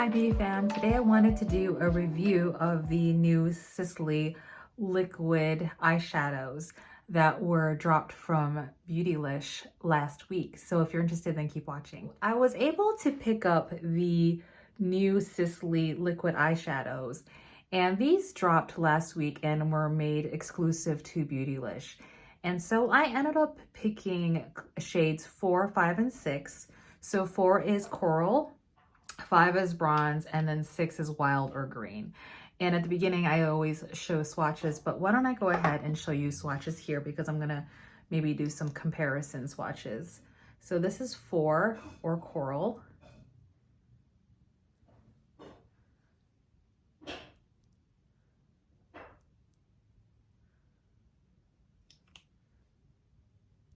Hi Beauty Fam, today I wanted to do a review of the new Sisley liquid eyeshadows that were dropped from Beautylish last week. So if you're interested, then keep watching. I was able to pick up the new Sisley liquid eyeshadows, and these dropped last week and were made exclusive to Beautylish. And so I ended up picking shades 4, 5, and 6. So 4 is Coral, 5 is Bronze, and then 6 is Wild or Green. And at the beginning, I always show swatches, but why don't I go ahead and show you swatches here, because I'm gonna maybe do some comparison swatches. So this is 4 or Coral.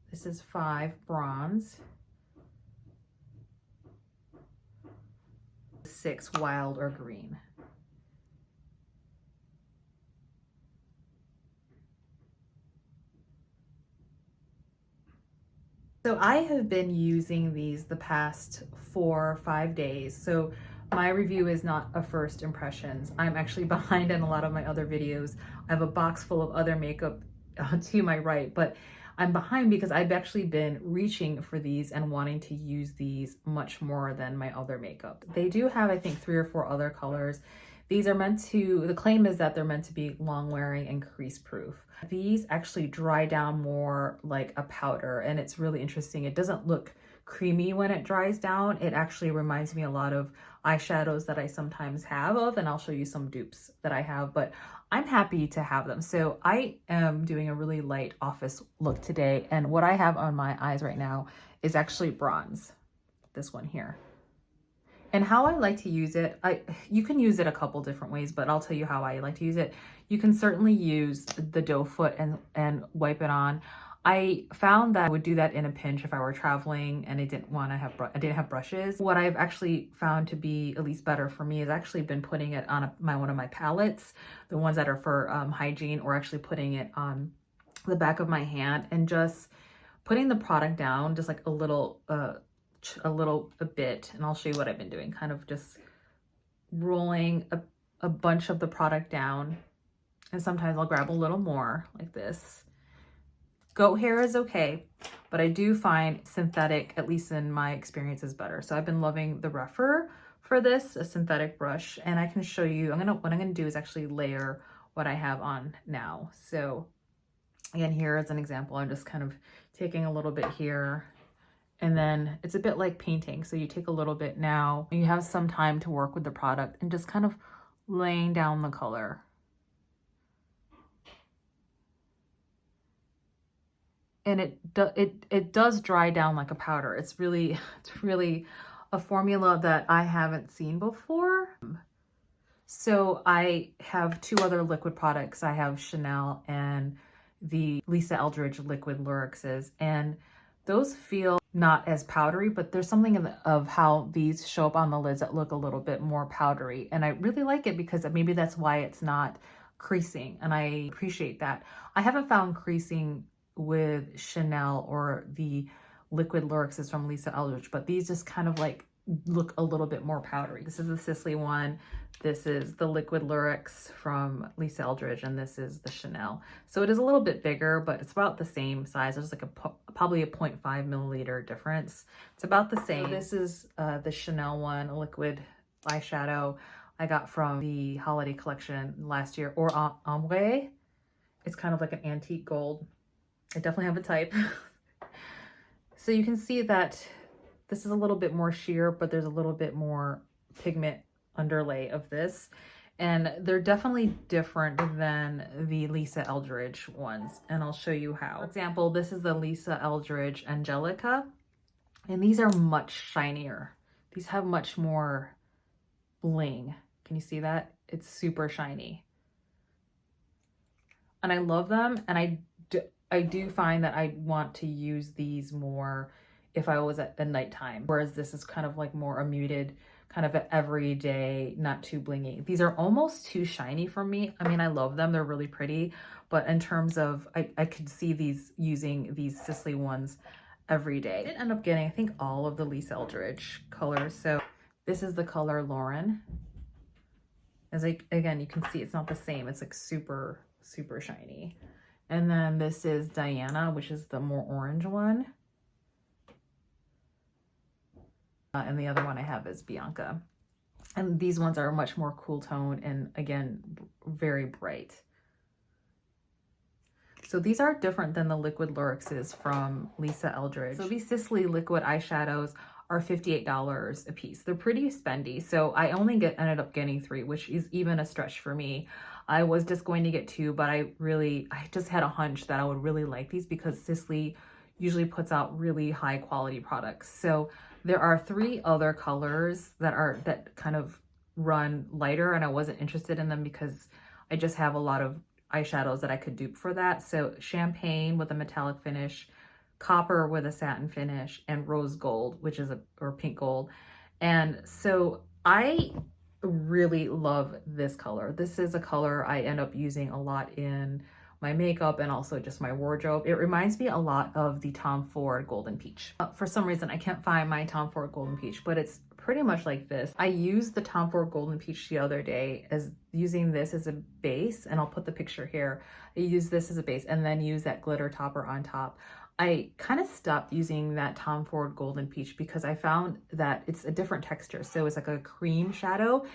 This is 5 Bronze. 6 Wild or Green. So I have been using these the past 4 or 5 days. So my review is not a first impressions. I'm actually behind in a lot of my other videos. I have a box full of other makeup to my right, but I'm behind because I've actually been reaching for these and wanting to use these much more than my other makeup. They do have, I think, 3 or 4 other colors. These are meant to, the claim is that they're meant to be long wearing and crease proof. These actually dry down more like a powder, and it's really interesting. It doesn't look creamy when it dries down. It actually reminds me a lot of eyeshadows that I sometimes have of, and I'll show you some dupes that I have, but I'm happy to have them. So I am doing a really light office look today, and what I have on my eyes right now is actually Bronze, this one here. And how I like to use it, you can use it a couple different ways, but I'll tell you how I like to use it. You can certainly use the doe foot and wipe it on. I found that I would do that in a pinch if I were traveling and I didn't have brushes. What I've actually found to be at least better for me is actually been putting it on one of my palettes, the ones that are for hygiene, or actually putting it on the back of my hand and just putting the product down, just like a bit, and I'll show you what I've been doing, kind of just rolling a bunch of the product down, and sometimes I'll grab a little more like this. Goat hair is okay, but I do find synthetic, at least in my experience, is better. So I've been loving the Refer for this, a synthetic brush, and I can show you, what I'm gonna do is actually layer what I have on now. So again, here as an example, I'm just kind of taking a little bit here, and then it's a bit like painting. So you take a little bit now, and you have some time to work with the product and just kind of laying down the color. And it does dry down like a powder. It's really a formula that I haven't seen before. So I have 2 other liquid products. I have Chanel and the Lisa Eldridge liquid Luxes, and those feel not as powdery, but there's something of how these show up on the lids that look a little bit more powdery. And I really like it because maybe that's why it's not creasing, and I appreciate that. I haven't found creasing with Chanel or the liquid Luxes from Lisa Eldridge, but these just kind of like look a little bit more powdery. This is the Sisley one. This is the liquid Lux from Lisa Eldridge, and this is the Chanel. So it is a little bit bigger, but it's about the same size. There's like probably a 0.5 milliliter difference. It's about the same. So this is the Chanel one, a liquid eyeshadow I got from the holiday collection last year, or Ombre. It's kind of like an antique gold. I definitely have a type. So you can see that this is a little bit more sheer, but there's a little bit more pigment underlay of this. And they're definitely different than the Lisa Eldridge ones. And I'll show you how. For example, this is the Lisa Eldridge Angelica. And these are much shinier. These have much more bling. Can you see that? It's super shiny. And I love them. And I do find that I want to use these more if I was at the nighttime, whereas this is kind of like more a muted, kind of an everyday, not too blingy. These are almost too shiny for me. I mean, I love them. They're really pretty, but in terms of, I could see using these Sisley ones every day. I did end up getting, I think, all of the Lisa Eldridge colors. So This is the color Lauren. As like, again, you can see it's not the same. It's like super, super shiny. And then this is Diana, which is the more orange one. And the other one I have is Bianca. And these ones are much more cool tone and again, very bright. So these are different than the Liquid Luxes from Lisa Eldridge. So these Sisley liquid eyeshadows are $58 a piece. They're pretty spendy. So I only ended up getting 3, which is even a stretch for me. I was just going to get 2, but I just had a hunch that I would really like these because Sisley usually puts out really high quality products. So there are 3 other colors that kind of run lighter, and I wasn't interested in them because I just have a lot of eyeshadows that I could dupe for that. So champagne with a metallic finish, copper with a satin finish, and rose gold, which is or pink gold. And so I really love this color. This is a color I end up using a lot in my makeup and also just my wardrobe. It reminds me a lot of the Tom Ford Golden Peach. For some reason, I can't find my Tom Ford Golden Peach, but it's pretty much like this. I used the Tom Ford Golden Peach the other day as using this as a base, and I'll put the picture here. I use this as a base and then use that glitter topper on top. I kind of stopped using that Tom Ford Golden Peach because I found that it's a different texture. So it's like a cream shadow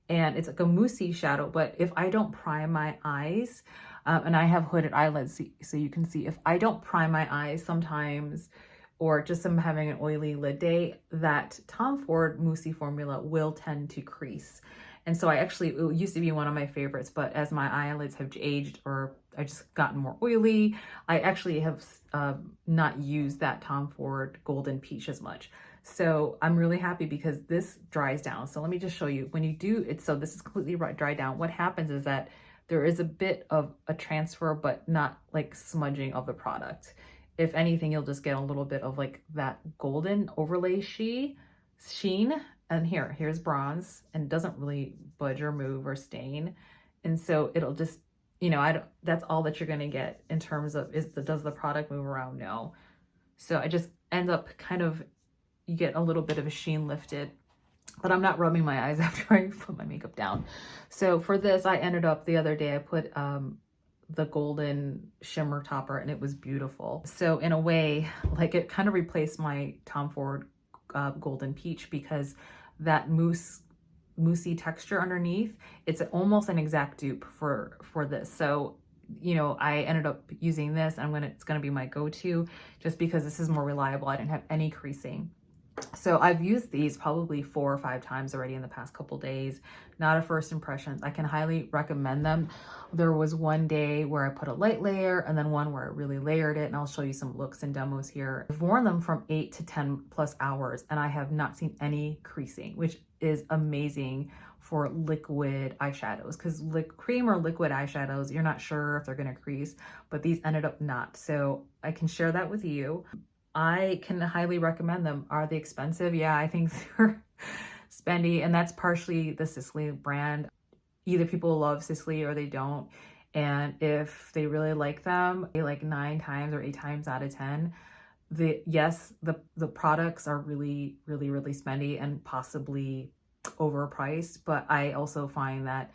and it's like a moussey shadow. But if I don't prime my eyes, and I have hooded eyelids, so you can see if I don't prime my eyes sometimes, or just I'm having an oily lid day, that Tom Ford moussey formula will tend to crease. And so it used to be one of my favorites, but as my eyelids have aged or I just gotten more oily, I actually have not used that Tom Ford Golden Peach as much. So I'm really happy because this dries down. So let me just show you when you do it. So this is completely dried down. What happens is that there is a bit of a transfer, but not like smudging of the product. If anything, you'll just get a little bit of like that golden overlay sheen. And here's bronze, and it doesn't really budge or move or stain. And so it'll just, that's all that you're gonna get in terms of does the product move around? No. So I just end up you get a little bit of a sheen lifted, but I'm not rubbing my eyes after I put my makeup down. So for this, I ended up the other day, I put the golden shimmer topper and it was beautiful. So in a way, like it kind of replaced my Tom Ford Golden Peach because that moussey texture underneath, it's almost an exact dupe for this. So, I ended up using this and it's gonna be my go-to just because this is more reliable. I didn't have any creasing. So I've used these probably 4 or 5 times already in the past couple days. Not a first impressions. I can highly recommend them. There was one day where I put a light layer and then one where I really layered it, and I'll show you some looks and demos here. I've worn them from 8 to 10 plus hours and I have not seen any creasing, which is amazing for liquid eyeshadows, because cream or liquid eyeshadows, you're not sure if they're gonna crease, but these ended up not. So I can share that with you. I can highly recommend them. Are they expensive? Yeah, I think they're spendy, and that's partially the Sisley brand. Either people love Sisley or they don't. And if they really like them, they like 9 times or 8 times out of 10. The products are really, really, really spendy and possibly overpriced, but I also find that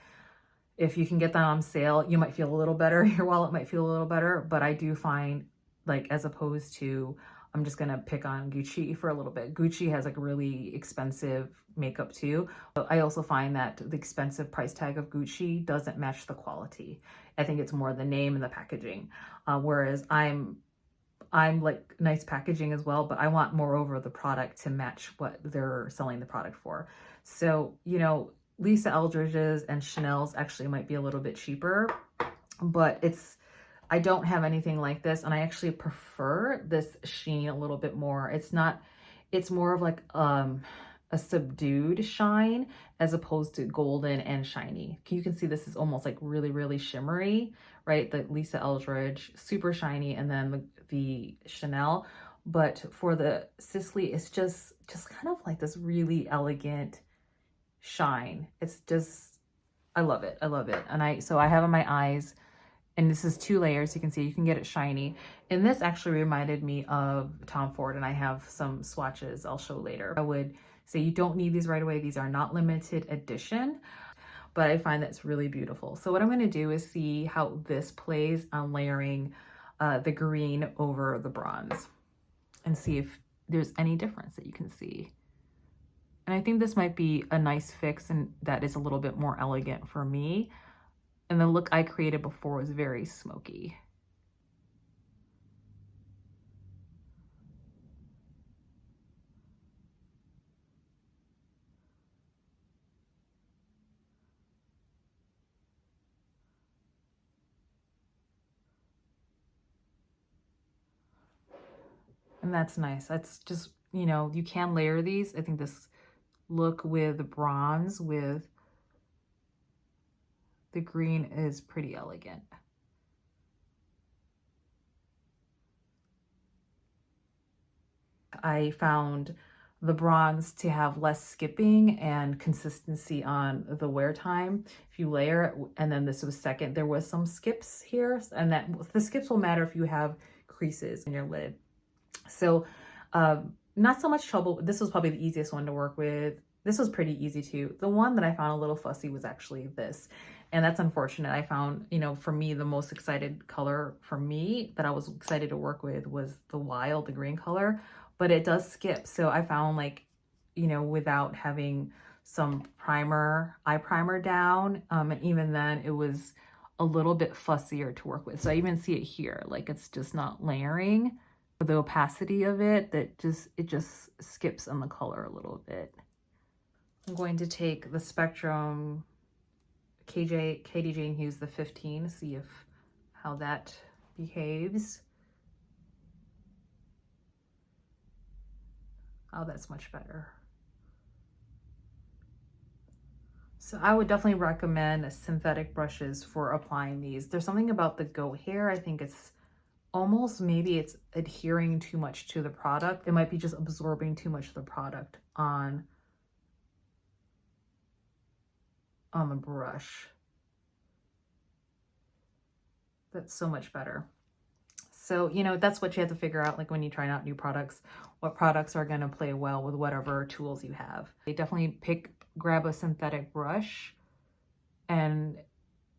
if you can get that on sale, you might feel a little better. Your wallet might feel a little better, but I do find, like, as opposed to, I'm just gonna pick on Gucci for a little bit. Gucci has like really expensive makeup too. But I also find that the expensive price tag of Gucci doesn't match the quality. I think it's more the name and the packaging. Whereas I'm like nice packaging as well, but I want moreover the product to match what they're selling the product for. So, Lisa Eldridge's and Chanel's actually might be a little bit cheaper, but I don't have anything like this, and I actually prefer this sheen a little bit more. It's more of like a subdued shine as opposed to golden and shiny. You can see this is almost like really, really shimmery, right? The Lisa Eldridge, super shiny, and then the Chanel. But for the Sisley, it's just kind of like this really elegant shine. It's just, I love it. I love it. And so I have on my eyes, And this is 2 layers. You can see you can get it shiny. And this actually reminded me of Tom Ford, and I have some swatches I'll show later. I would say you don't need these right away. These are not limited edition, but I find that's really beautiful. So what I'm gonna do is see how this plays on layering the green over the bronze and see if there's any difference that you can see. And I think this might be a nice fix, and that is a little bit more elegant for me. And the look I created before was very smoky. And that's nice. That's just, you know, you can layer these. I think this look with bronze with the green is pretty elegant. I found the bronze to have less skipping and consistency on the wear time. If you layer it, and then this was second, there was some skips here, and that the skips will matter if you have creases in your lid. So not so much trouble. This was probably the easiest one to work with. This was pretty easy too. The one that I found a little fussy was actually this. And that's unfortunate. I found, you know, for me, the most excited color for me that I was excited to work with was the wild, the green color, but it does skip. So I found, like, you know, without having some primer, eye primer down, and even then it was a little bit fussier to work with. So I even see it here, like it's just not layering. The opacity of it, that it just skips on the color a little bit. I'm going to take the Spectrum Katie Jane Hughes, the 15, see if how that behaves. Oh, that's much better. So I would definitely recommend synthetic brushes for applying these. There's something about the goat hair. I think it's almost, maybe it's adhering too much to the product. It might be just absorbing too much of the product on the brush. That's so much better. So, you know, that's what you have to figure out, like when you try out new products, what products are going to play well with whatever tools you have. They definitely grab a synthetic brush, and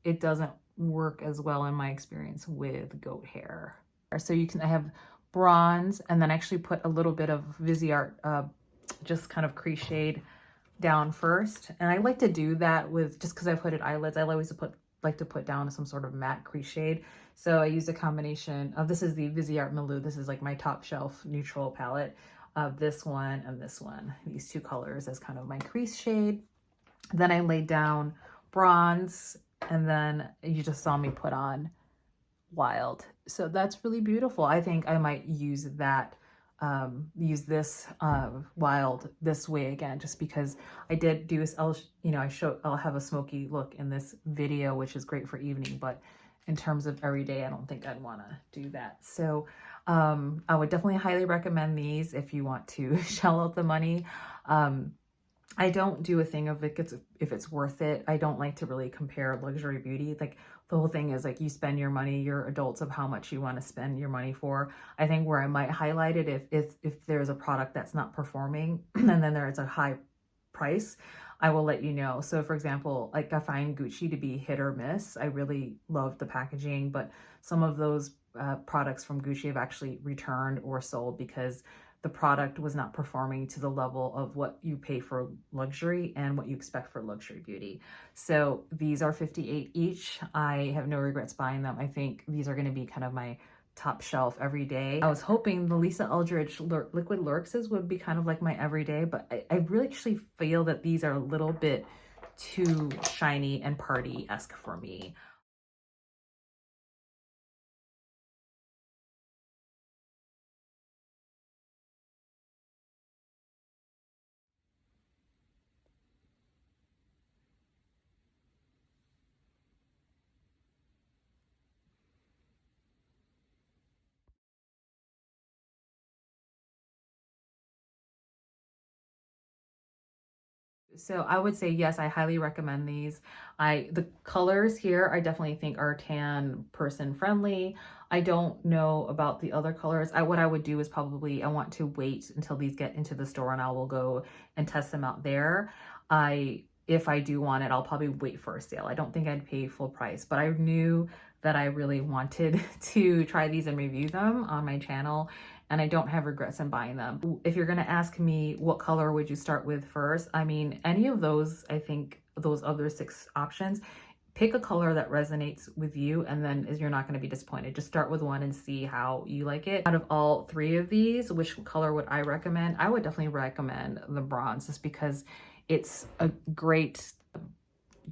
it doesn't work as well in my experience with goat hair. So I have bronze, and then actually put a little bit of Viseart, just kind of crease shade down first. And I like to do that with, just because I've hooded eyelids, I always like to put down some sort of matte crease shade. So I used a combination of, this is the Viseart Milou. This is like my top shelf neutral palette of this one and this one, these 2 colors as kind of my crease shade. Then I laid down bronze, and then you just saw me put on wild. So that's really beautiful. I think I might use that, use this wild this way again, just because I did do this, you know, I'll have a smoky look in this video, which is great for evening, but in terms of everyday, I don't think I'd want to do that. So I would definitely highly recommend these if you want to shell out the money. I don't do a thing of if it's worth it. I don't like to really compare luxury beauty. Like, the whole thing is like, you spend your money, you're adults of how much you want to spend your money for. I think where I might highlight it, if there's a product that's not performing and then there's a high price, I will let you know. So for example, like, I find Gucci to be hit or miss. I really love the packaging, but some of those products from Gucci have actually returned or sold because the product was not performing to the level of what you pay for luxury and what you expect for luxury beauty. So these are $58 each. I have no regrets buying them. I think these are going to be kind of my top shelf every day. I was hoping the Lisa Eldridge Liquid Lurxes would be kind of like my everyday, but I really actually feel that these are a little bit too shiny and party-esque for me. So I would say, yes, I highly recommend these. The colors here, I definitely think are tan person friendly. I don't know about the other colors. What I would do is probably, I want to wait until these get into the store and I will go and test them out there. If I do want it, I'll probably wait for a sale. I don't think I'd pay full price, but I knew that I really wanted to try these and review them on my channel, and I don't have regrets in buying them. If you're gonna ask me what color would you start with first, I mean, any of those, I think those other 6 options, pick a color that resonates with you, and then you're not going to be disappointed. Just start with one and see how you like it. Out of all 3 of these, which color would I recommend? I would definitely recommend the bronze, just because it's a great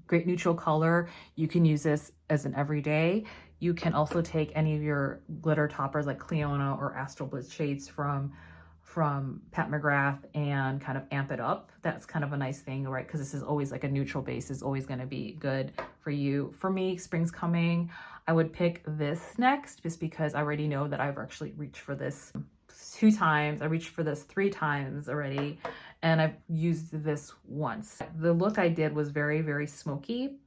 neutral color. You can use this as an everyday. You can also take any of your glitter toppers like Cleona or Astral Bliss shades from Pat McGrath and kind of amp it up. That's kind of a nice thing, right? Because this is always like a neutral base is always going to be good for you. For me, spring's coming. I would pick this next just because I already know that I've actually reached for this 2 times. I reached for this 3 times already, and I've used this once. The look I did was very, very smoky,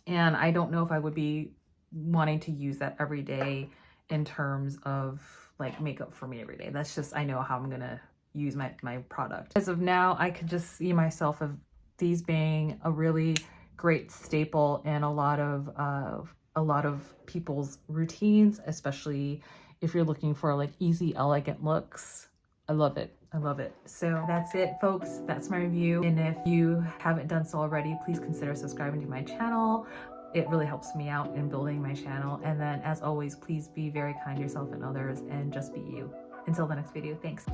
and I don't know if I would be wanting to use that every day in terms of like makeup for me every day. That's just, I know how I'm gonna use my product. As of now, I could just see myself of these being a really great staple in a lot of people's routines, especially if you're looking for like easy, elegant looks. I love it. I love it. So that's it, folks. That's my review. And if you haven't done so already, please consider subscribing to my channel. It really helps me out in building my channel. And then as always, please be very kind to yourself and others and just be you. Until the next video, thanks.